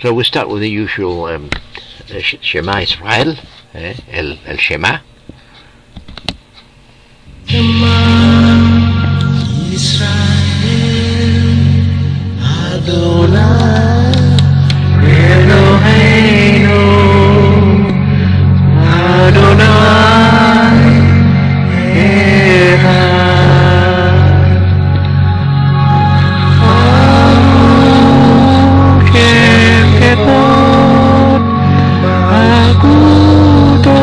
So we start with the usual Shema Israel, el Shema. Shema Israel, Adonai Eloheinu, Adonai Echad. Hashem Kedod Agudo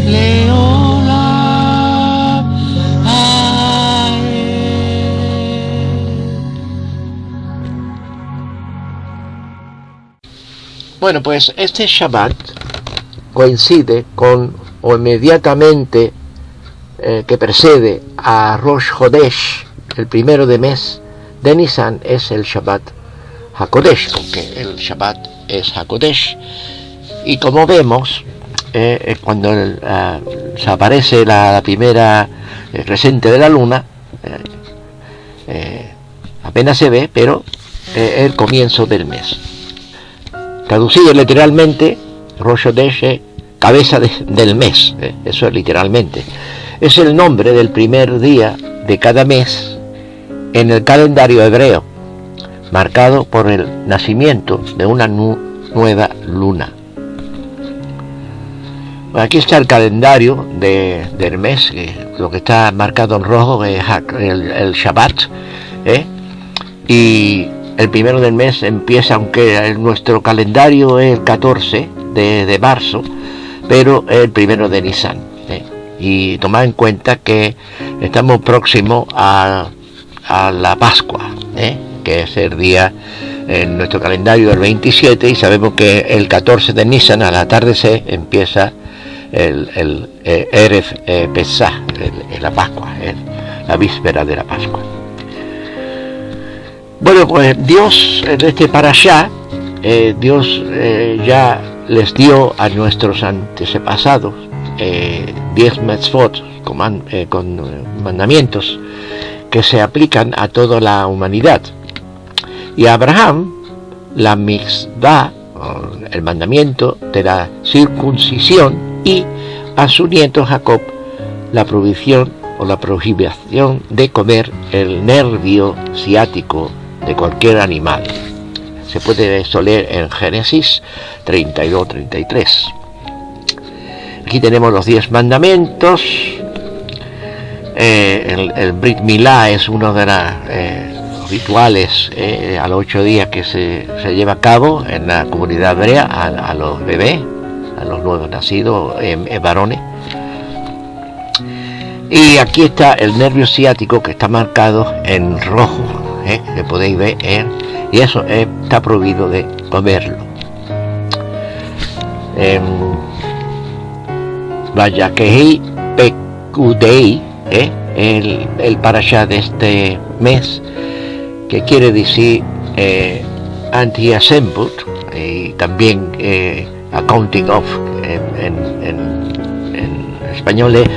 Leolam Aed. Bueno, pues este Shabbat coincide con, o inmediatamente que precede a Rosh Chodesh, el primero de mes de Nisan, es el Shabbat HaKodesh, porque el Shabbat es HaKodesh. Y como vemos, cuando se aparece la primera crescente de la luna, apenas se ve, pero el comienzo del mes. Traducido literalmente, Rosh Chodesh, cabeza del mes, eso es literalmente. Es el nombre del primer día de cada mes en el calendario hebreo, marcado por el nacimiento de una nueva luna. Aquí está el calendario del mes, lo que está marcado en rojo es el Shabbat, y el primero del mes empieza, aunque nuestro calendario es el 14 de marzo, pero el primero de Nisan. Y tomad en cuenta que estamos próximos a la Pascua, que es el día en nuestro calendario el 27, y sabemos que el 14 de Nisan al atardecer empieza el Erev Pesach, la Pascua, la víspera de la Pascua. Bueno, pues Dios, en este parashá, Dios ya les dio a nuestros antepasados 10 mitzvot, con mandamientos que se aplican a toda la humanidad. Y a Abraham, la mitzvah, el mandamiento de la circuncisión, y a su nieto Jacob, la prohibición o la prohibición de comer el nervio ciático de cualquier animal. Se puede esto leer en Génesis 32-33. Aquí tenemos los 10 mandamientos. El Brit Milá es uno de los rituales a los 8 días que se lleva a cabo en la comunidad hebrea a los bebés, a los nuevos nacidos, varones. Y aquí está el nervio ciático, que está marcado en rojo, que podéis ver, y eso está prohibido de comerlo. Vaya que Pekudei, el parashá de este mes, que quiere decir anti-assembled, y también accounting of en español es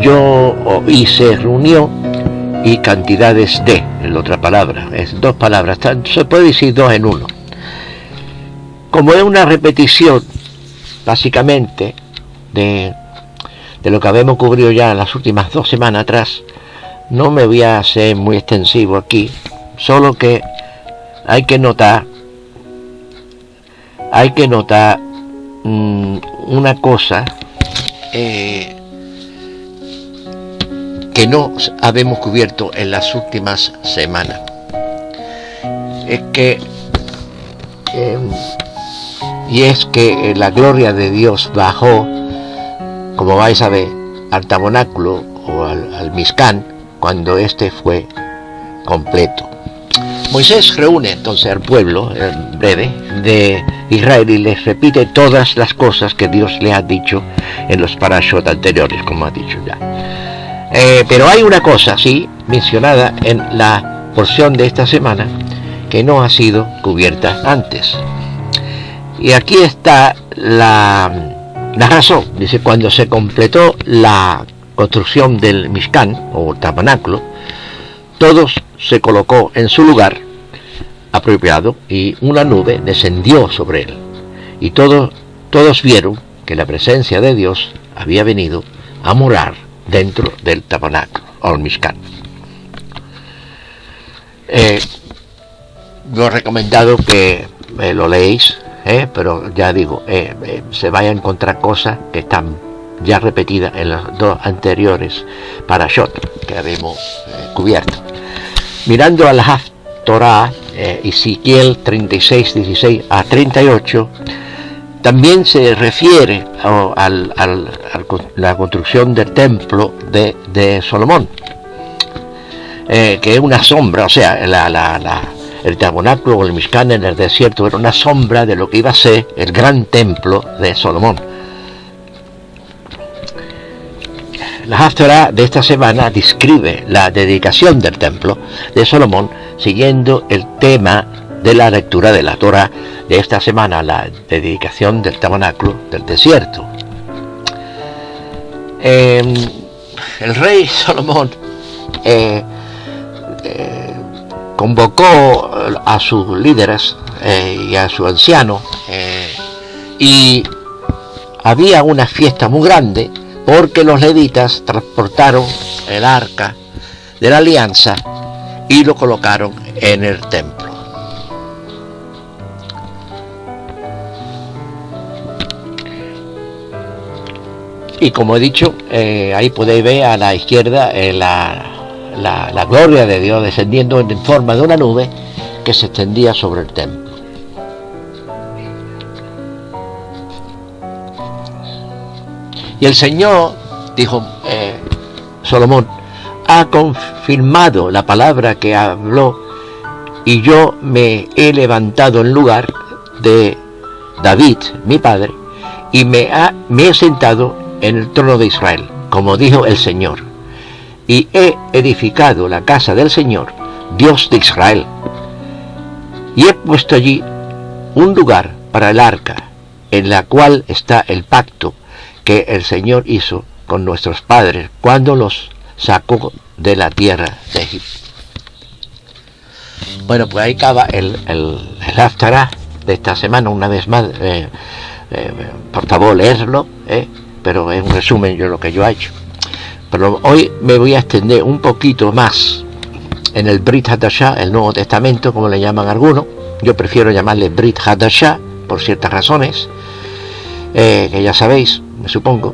yo y se reunió, y cantidades de, en la otra palabra, es dos palabras, se puede decir dos en uno. Como es una repetición básicamente de lo que habíamos cubrido ya en las últimas 2 semanas atrás, no me voy a hacer muy extensivo aquí, solo que hay que notar una cosa que no habemos cubierto en las últimas semanas. Es que la gloria de Dios bajó, como vais a ver, al tabernáculo o al Mishkan cuando este fue completo. Moisés reúne entonces al pueblo en breve de Israel y les repite todas las cosas que Dios le ha dicho en los parashot anteriores, como ha dicho ya. Pero hay una cosa, sí, mencionada en la porción de esta semana, que no ha sido cubierta antes. Y aquí está la razón. Dice, cuando se completó la construcción del Mishkan, o tabernáculo, todo se colocó en su lugar, apropiado, y una nube descendió sobre él, y todos vieron que la presencia de Dios había venido a morar dentro del tabernáculo, o el Mishkan. Yo he recomendado que lo leéis, pero ya digo, se vaya a encontrar cosas que están ya repetidas en los dos anteriores parashot que habíamos cubierto. Mirando a la Haftorah, Ezequiel 36, 16 a 38, también se refiere a la construcción del templo de Salomón, que es una sombra, o sea, el tabernáculo o el Mishkan en el desierto era una sombra de lo que iba a ser el gran templo de Salomón. La Haftarah de esta semana describe la dedicación del templo de Salomón siguiendo el tema de la lectura de la Torah de esta semana, la dedicación del tabernáculo del desierto. El rey Salomón convocó a sus líderes y a su anciano, y había una fiesta muy grande porque los levitas transportaron el arca de la alianza y lo colocaron en el templo. Y como he dicho, ahí podéis ver a la izquierda la gloria de Dios descendiendo en forma de una nube que se extendía sobre el templo. Y el Señor, dijo Salomón, ha confirmado la palabra que habló, y yo me he levantado en lugar de David, mi padre, y me he sentado en el trono de Israel, como dijo el Señor, y he edificado la casa del Señor, Dios de Israel, y he puesto allí un lugar para el arca, en la cual está el pacto que el Señor hizo con nuestros padres cuando los sacó de la tierra de Egipto. Bueno, pues ahí acaba el Haftarah de esta semana. Una vez más, por favor, leerlo, pero es un resumen de lo que yo he hecho. Pero hoy me voy a extender un poquito más en el Brit Hadashah, el Nuevo Testamento, como le llaman algunos. Yo prefiero llamarle Brit Hadashah por ciertas razones, que ya sabéis, me supongo.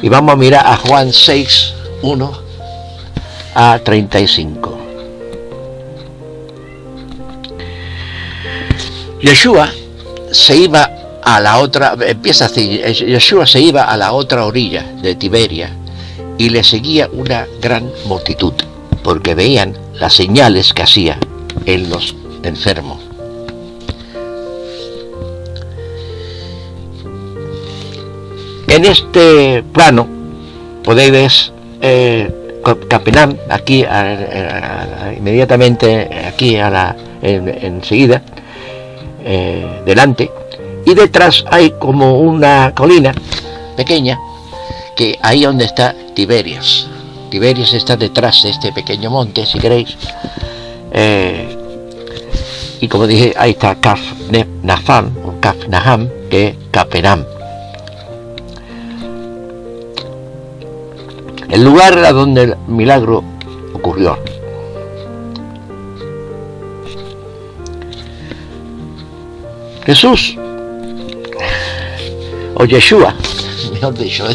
Y vamos a mirar a Juan 6, 1 a 35. Yeshua se iba a la otra, empieza así, Yeshua se iba a la otra orilla de Tiberia, y le seguía una gran multitud, porque veían las señales que hacía en los enfermos. En este plano podéis ver Capernaum, aquí inmediatamente aquí enseguida, delante, y detrás hay como una colina pequeña, que ahí donde está Tiberias. Tiberias está detrás de este pequeño monte, si queréis, y como dije, ahí está Kaf Naham, o Kaf Naham, que es Capernaum. El lugar a donde el milagro ocurrió. Jesús, o Yeshua, mejor dicho,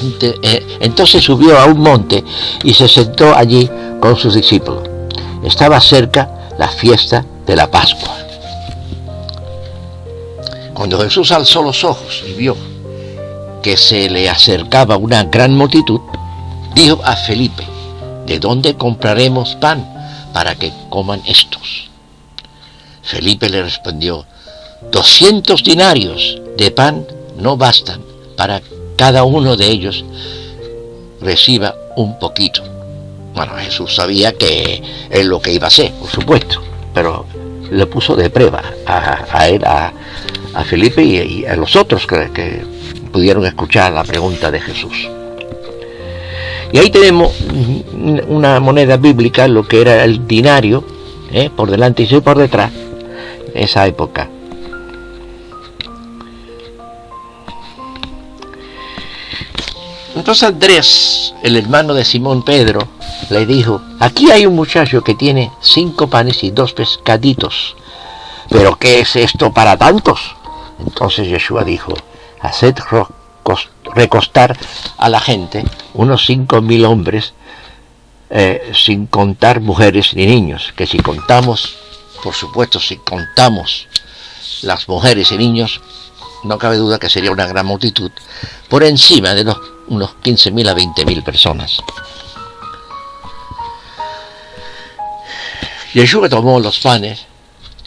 entonces subió a un monte y se sentó allí con sus discípulos. Estaba cerca la fiesta de la Pascua. Cuando Jesús alzó los ojos y vio que se le acercaba una gran multitud, dijo a Felipe: ¿de dónde compraremos pan para que coman estos? Felipe le respondió: 200 denarios de pan no bastan para cada uno de ellos reciba un poquito. Bueno, Jesús sabía que es lo que iba a hacer, por supuesto, pero le puso de prueba a Felipe y a los otros que pudieron escuchar la pregunta de Jesús. Y ahí tenemos una moneda bíblica, lo que era el dinario, por delante y por detrás, esa época. Entonces Andrés, el hermano de Simón Pedro, le dijo: aquí hay un muchacho que tiene 5 panes y 2 pescaditos, pero ¿qué es esto para tantos? Entonces Yeshua dijo: haced recostar a la gente, unos 5,000 hombres, sin contar mujeres ni niños, que si contamos, por supuesto, si contamos las mujeres y niños, no cabe duda que sería una gran multitud, por encima de unos 15,000 a 20,000 personas. Yeshua tomó los panes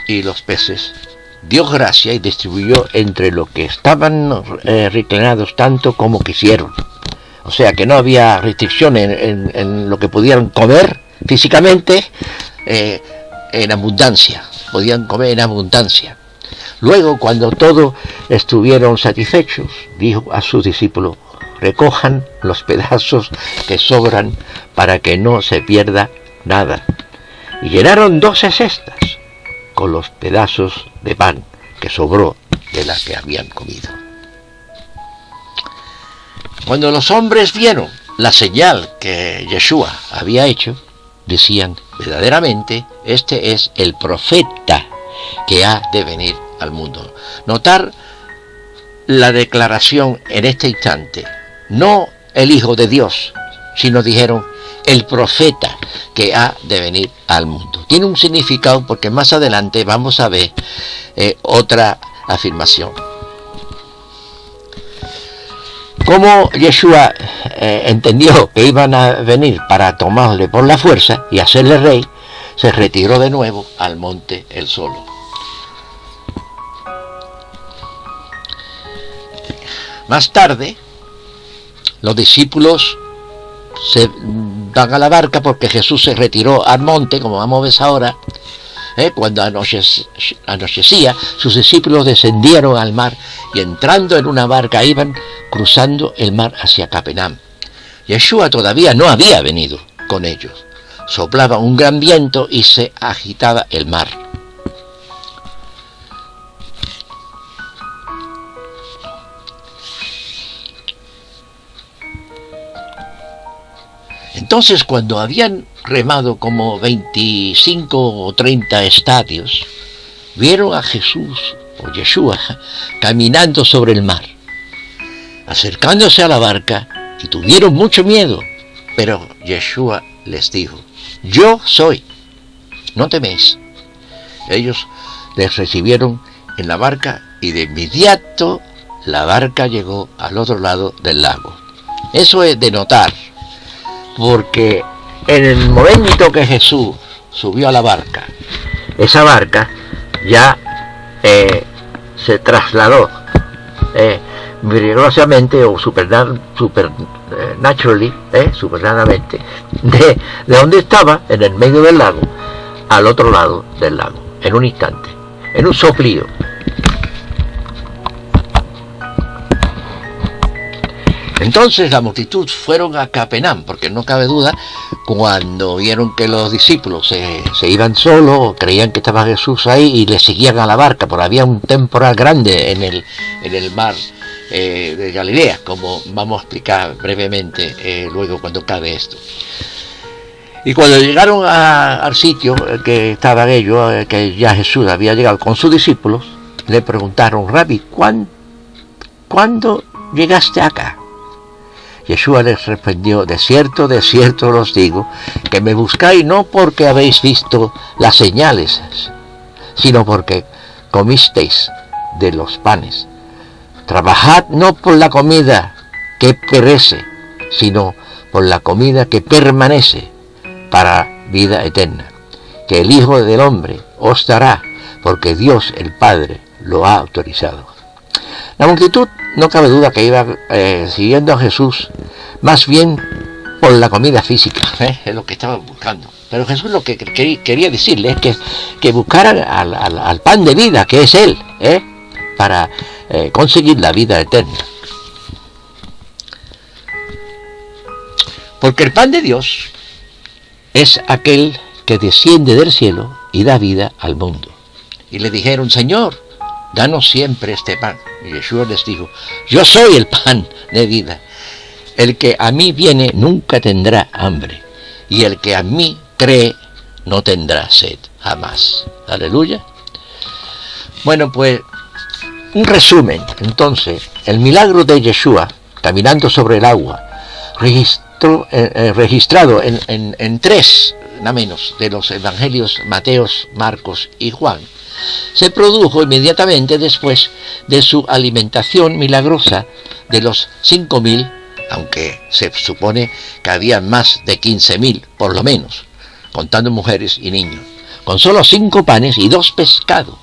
y los peces, dio gracia y distribuyó entre los que estaban reclinados tanto como quisieron. O sea que no había restricción en lo que pudieran comer físicamente, en abundancia, podían comer en abundancia. Luego, cuando todos estuvieron satisfechos, dijo a sus discípulos: recojan los pedazos que sobran para que no se pierda nada. Y llenaron 12 cestas con los pedazos de pan que sobró de las que habían comido. Cuando los hombres vieron la señal que Yeshua había hecho, decían: verdaderamente este es el profeta que ha de venir al mundo. Notar la declaración en este instante: no el Hijo de Dios, sino dijeron el profeta que ha de venir al mundo. Tiene un significado porque más adelante vamos a ver otra afirmación. Como Yeshua entendió que iban a venir para tomarle por la fuerza y hacerle rey, se retiró de nuevo al monte él solo. Más tarde, los discípulos se dan a la barca porque Jesús se retiró al monte, como vamos a ver ahora. Cuando anochecía, sus discípulos descendieron al mar y entrando en una barca iban cruzando el mar hacia Capernaum. Yeshua todavía no había venido con ellos. Soplaba un gran viento y se agitaba el mar. Entonces, cuando habían remado como 25 o 30 estadios, vieron a Jesús, o Yeshua, caminando sobre el mar, acercándose a la barca, y tuvieron mucho miedo. Pero Yeshua les dijo: yo soy, no teméis. Ellos les recibieron en la barca y de inmediato la barca llegó al otro lado del lago. Eso es de notar, porque en el momento que Jesús subió a la barca, esa barca ya se trasladó milagrosamente o supernatamente de donde estaba, en el medio del lago, al otro lado del lago, en un instante, en un soplido. Entonces la multitud fueron a Capernaum, porque no cabe duda, cuando vieron que los discípulos se iban solos, creían que estaba Jesús ahí y le seguían a la barca, porque había un temporal grande en el mar de Galilea, como vamos a explicar brevemente luego cuando acabe esto. Y cuando llegaron al sitio que estaban ellos, que ya Jesús había llegado con sus discípulos, le preguntaron: Rabí, ¿cuándo llegaste acá? Yeshua les respondió: de cierto os digo, que me buscáis no porque habéis visto las señales, sino porque comisteis de los panes. Trabajad no por la comida que perece, sino por la comida que permanece para vida eterna, que el Hijo del Hombre os dará, porque Dios el Padre lo ha autorizado. La multitud, no cabe duda que iba siguiendo a Jesús, más bien por la comida física, es lo que estaban buscando. Pero Jesús lo que quería decirles es que buscaran al pan de vida, que es Él, para conseguir la vida eterna. Porque el pan de Dios es aquel que desciende del cielo y da vida al mundo. y le dijeron: Señor, danos siempre este pan. Y Yeshua les dijo: yo soy el pan de vida. El que a mí viene nunca tendrá hambre, y el que a mí cree no tendrá sed jamás. Aleluya. Bueno, pues, un resumen. Entonces, el milagro de Yeshua caminando sobre el agua, registrado en tres, nada menos, de los evangelios Mateos, Marcos y Juan, se produjo inmediatamente después de su alimentación milagrosa de los 5.000, aunque se supone que había más de 15.000, por lo menos, contando mujeres y niños, con solo 5 panes y 2 pescados.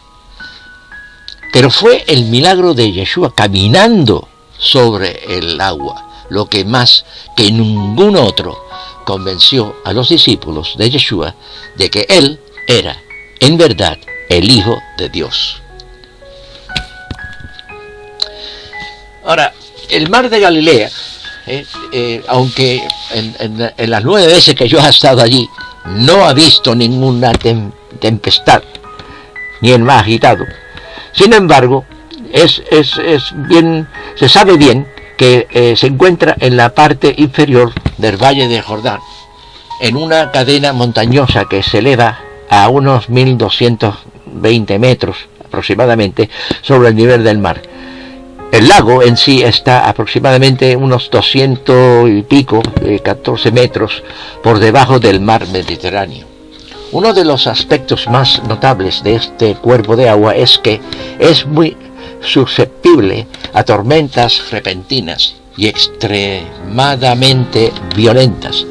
Pero fue el milagro de Yeshua caminando sobre el agua lo que más que ningún otro convenció a los discípulos de Yeshua de que él era, en verdad, el Hijo de Dios. Ahora, el mar de Galilea, aunque en las 9 veces que yo he estado allí no ha visto ninguna tempestad, ni el mar agitado. Sin embargo, se sabe bien que se encuentra en la parte inferior del Valle de en una cadena montañosa que se eleva a unos 1.220 metros aproximadamente sobre el nivel del mar. El lago en sí está aproximadamente unos 200 y pico, 14 metros por debajo del mar Mediterráneo. Uno de los aspectos más notables de este cuerpo de agua es que es muy susceptible a tormentas repentinas y extremadamente violentas.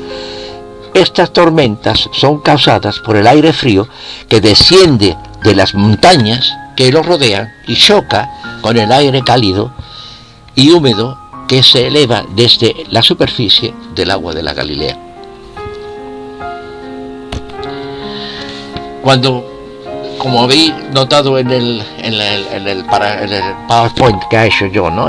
Estas tormentas son causadas por el aire frío que desciende de las montañas que lo rodean y choca con el aire cálido y húmedo que se eleva desde la superficie del agua de la Galilea. Cuando, como habéis notado en el PowerPoint que ha hecho yo, ¿no?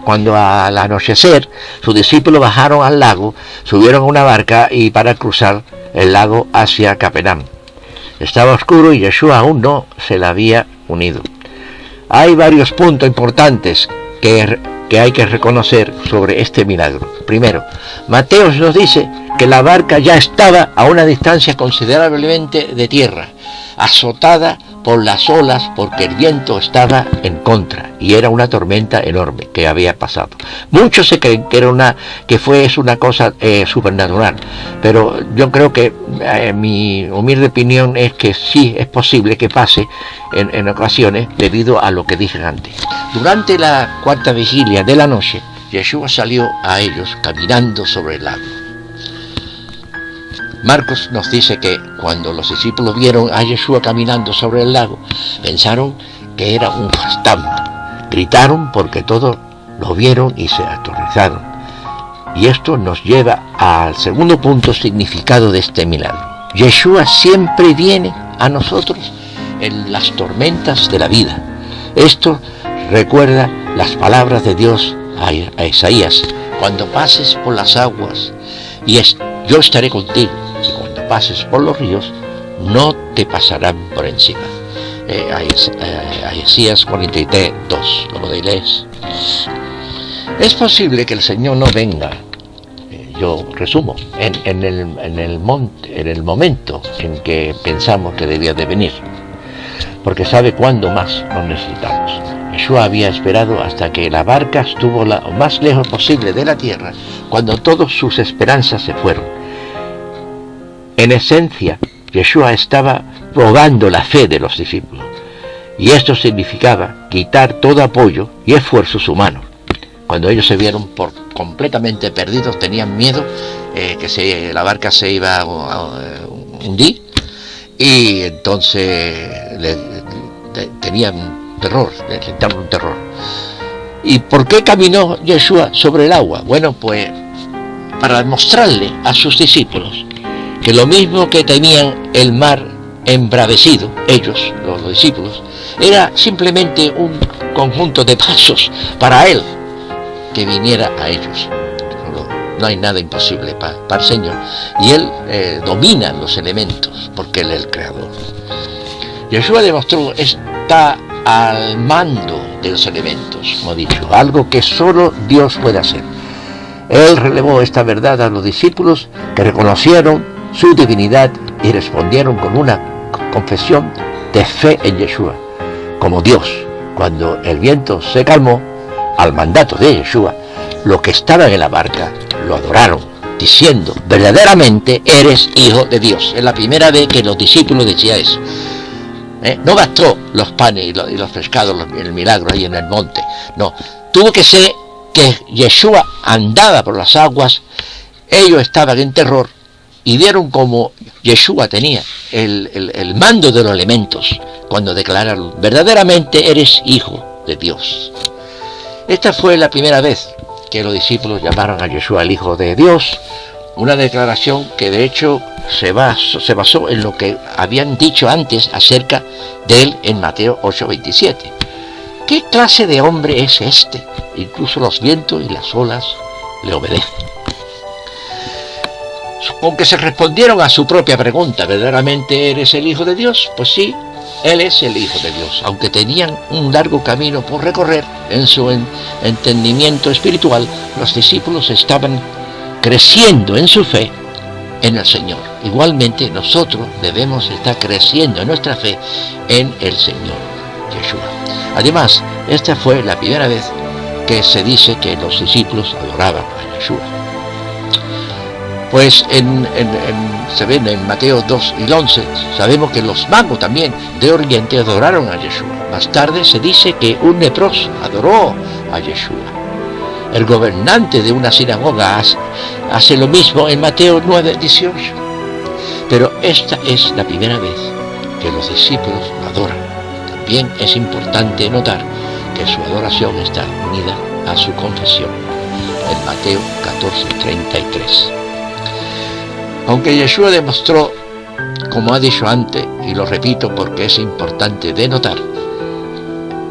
Cuando al anochecer sus discípulos bajaron al lago, subieron a una barca y para cruzar el lago hacia Capernaum. Estaba oscuro y Yeshua aún no se le había unido. Hay varios puntos importantes que hay que reconocer sobre este milagro. Primero, Mateo nos dice que la barca ya estaba a una distancia considerablemente de tierra, azotada por las olas porque el viento estaba en contra y era una tormenta enorme que había pasado. Muchos se creen que es una cosa supernatural, pero yo creo que mi humilde opinión es que sí es posible que pase en ocasiones debido a lo que dije antes. Durante la cuarta vigilia de la noche, Yeshua salió a ellos caminando sobre el lago. Marcos nos dice que cuando los discípulos vieron a Yeshua caminando sobre el lago, pensaron que era un fantasma. Gritaron porque todos lo vieron y se aterrorizaron. Y esto nos lleva al segundo punto significado de este milagro. Yeshua siempre viene a nosotros en las tormentas de la vida. Esto recuerda las palabras de Dios a Isaías: cuando pases por las aguas, yo estaré contigo. Y cuando pases por los ríos, no te pasarán por encima. Isaías 43:2, lo podéis. Es posible que el Señor no venga, yo resumo, en el momento en que pensamos que debía de venir, porque sabe cuándo más lo necesitamos. Yeshua había esperado hasta que la barca estuvo lo más lejos posible de la tierra, cuando todas sus esperanzas se fueron. En esencia, Yeshua estaba probando la fe de los discípulos, y esto significaba quitar todo apoyo y esfuerzos humanos. Cuando ellos se vieron completamente perdidos, tenían miedo que la barca se iba a hundir, y entonces tenían terror, sintieron un terror. ¿Y por qué caminó Yeshua sobre el agua? Bueno, pues para mostrarle a sus discípulos que lo mismo que temían el mar embravecido, ellos, los discípulos, era simplemente un conjunto de pasos para Él que viniera a ellos. No hay nada imposible para el Señor, y Él domina los elementos porque Él es el Creador. Yeshua demostró está al mando de los elementos, como he dicho, algo que solo Dios puede hacer. Él relevó esta verdad a los discípulos, que reconocieron su divinidad y respondieron con una confesión de fe en Yeshua como Dios. Cuando el viento se calmó, al mandato de Yeshua, los que estaban en la barca lo adoraron, diciendo: verdaderamente eres hijo de Dios. Es la primera vez que los discípulos decían eso. No bastó los panes y los pescados, el milagro ahí en el monte. No, tuvo que ser que Yeshua andaba por las aguas. Ellos estaban en terror y vieron como Yeshua tenía el mando de los elementos cuando declararon: verdaderamente eres hijo de Dios. Esta fue la primera vez que los discípulos llamaron a Yeshua el Hijo de Dios, una declaración que de hecho se basó en lo que habían dicho antes acerca de él en Mateo 8:27. ¿Qué clase de hombre es este? Incluso los vientos y las olas le obedecen. Aunque se respondieron a su propia pregunta: ¿verdaderamente eres el Hijo de Dios? Pues sí, él es el Hijo de Dios, aunque tenían un largo camino por recorrer en su entendimiento espiritual. Los discípulos estaban creciendo en su fe en el Señor. Igualmente nosotros debemos estar creciendo en nuestra fe en el Señor Yeshua. Además, esta fue la primera vez que se dice que los discípulos adoraban a Yeshua. Pues se ven en Mateo 2 y 11, sabemos que los magos también de Oriente adoraron a Yeshua. Más tarde se dice que un leproso adoró a Yeshua. El gobernante de una sinagoga hace lo mismo en Mateo 9:18. Pero esta es la primera vez que los discípulos adoran. También es importante notar que su adoración está unida a su confesión en Mateo 14:33. Aunque Yeshua demostró, como ha dicho antes, y lo repito porque es importante de notar,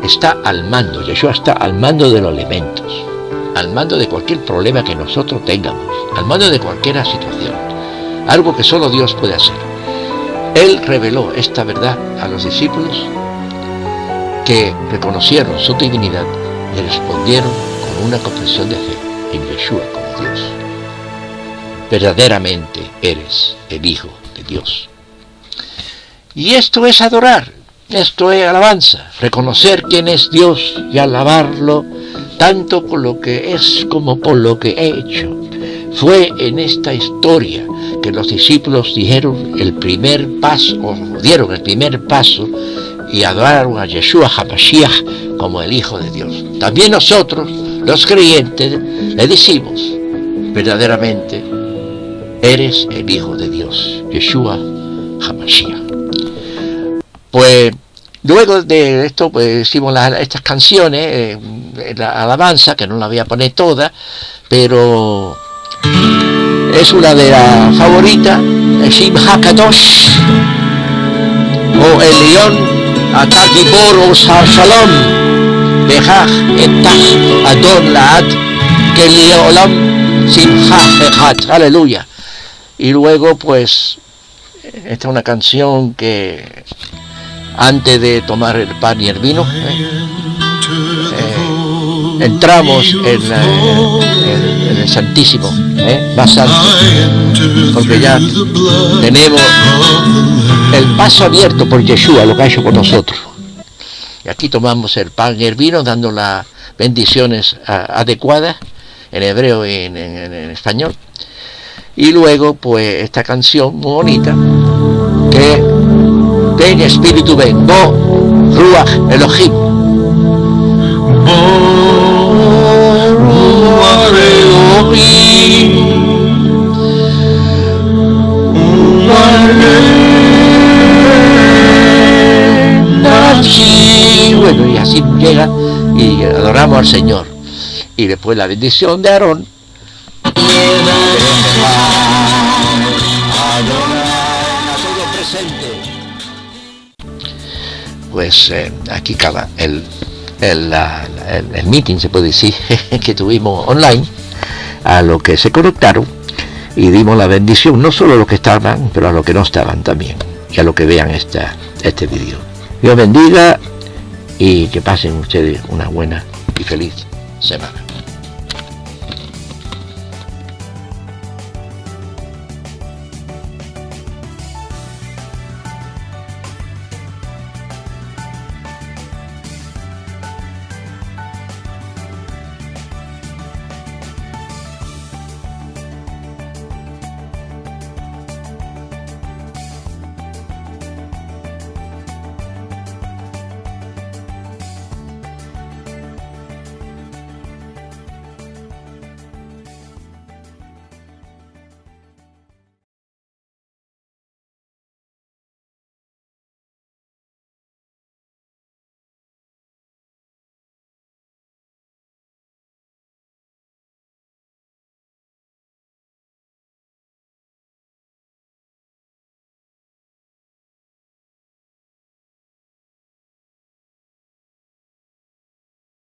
está al mando. Yeshua está al mando de los elementos, al mando de cualquier problema que nosotros tengamos, al mando de cualquier situación, algo que solo Dios puede hacer. Él reveló esta verdad a los discípulos, que reconocieron su divinidad y respondieron con una confesión de fe en Yeshua como Dios. Verdaderamente eres el Hijo de Dios. Y esto es adorar, esto es alabanza, reconocer quién es Dios y alabarlo tanto por lo que es como por lo que he hecho. Fue en esta historia que los discípulos dieron el primer paso y adoraron a Yeshua HaMashiach como el Hijo de Dios. También nosotros, los creyentes, le decimos: verdaderamente eres el Hijo de Dios, Yeshua HaMashiach. Pues luego de esto, pues hicimos estas canciones, la alabanza, que no la voy a poner toda, pero es una de las favoritas, Shim HaKadosh, o el león Atagibor o Shalom, Behach Etach Adon Laad, Keliolam Simcha Echad, aleluya. Y luego, pues, esta es una canción que antes de tomar el pan y el vino, entramos en el Santísimo, más santo, porque ya tenemos el paso abierto por Yeshua, lo que ha hecho con nosotros. Y aquí tomamos el pan y el vino, dando las bendiciones adecuadas en hebreo y en español. Y luego, pues, esta canción muy bonita, que ven Espíritu, ven, Bo Ruach Elohim, Bo Ruach Elohim, bueno, y así llega y adoramos al Señor. Y después la bendición de Aarón. Pues aquí acaba el meeting, se puede decir, que tuvimos online, a los que se conectaron, y dimos la bendición, no solo a los que estaban, pero a los que no estaban también. a lo que vean este vídeo. Dios bendiga y que pasen ustedes una buena y feliz semana.